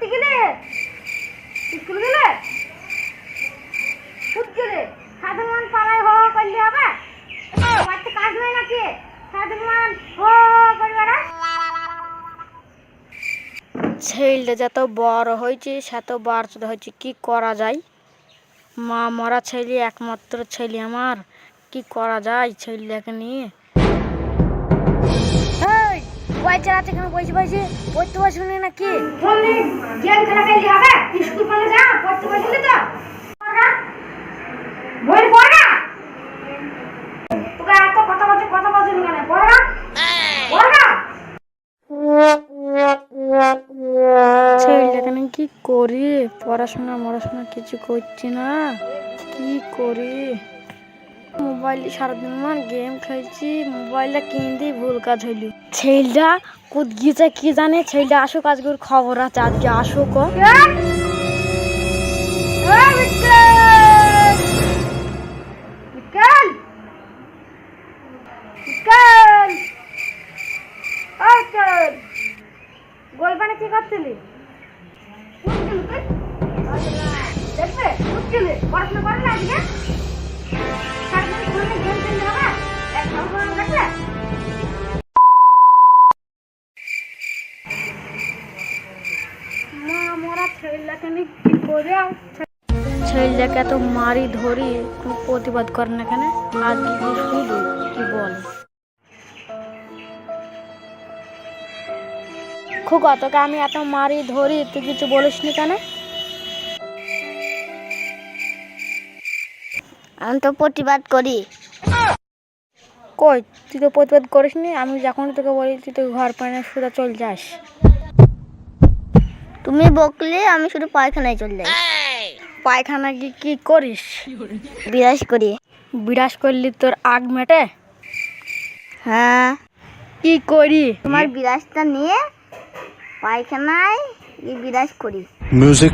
পড়তে গেলে স্কুল গেলে ফুট গেলে সাধারণ পাড়ায় হো করলে হবে বাড়িতে কাজ নাই নাকি সাধারণ হো করবে না ছেলেটা যত বড় হয়েছে সেত বার হয়েছে কি করা যায় মা মরা ছেলে একমাত্র ছেলে আমার কি করা যায় ছেলেটাকে নিয়ে মোবাইল চালাতে কেন বসে বসে পড়তে বসবি নাকি গেম খেলা খেলতে হবে স্কুল কলেজে যা পড়তে বসলি তো বই পড় না তোকে এত কথা বলছি কেন পড় না ছেলেটাকে নিয়ে কি করি পড়াশোনা কিছু করছি না কি করি মোবাইল সারাদিন মান গেম খেলছি মোবাইলটা কিনে দিয়ে ভুল কাজ হইল ছেলেটা কোথ গিয়েছে কি জানে ছেলেটা আসুক আজকের খবর আছে আজকে আসুক গোলপানে কি করছিলি দেখবে পড়াশোনা করে না আজকে ছেলেটাকে এত মারি ধরি কোনো প্রতিবাদ করে না কেন আজকে কি শুধু কি বল খোকা তোকে আমি এত মারি ধরি তুই কিছু বলিস নি কেন আমি তো প্রতিবাদ করি কই তুই তো প্রতিবাদ করিস নি আমি যখন তোকে বলি তুই তো ঘর পায় না সোজা চল যাস তুমি বকলে আমি শুধু পায়খানায় চলে যাই পায়খানা কি করিস বিরাজ করি বিরাজ করলি তোর আগ মেটে হ্যাঁ কি করি তোমার বিরাজটা নিয়ে পায়খানায় বিরাজ করি মিউজিক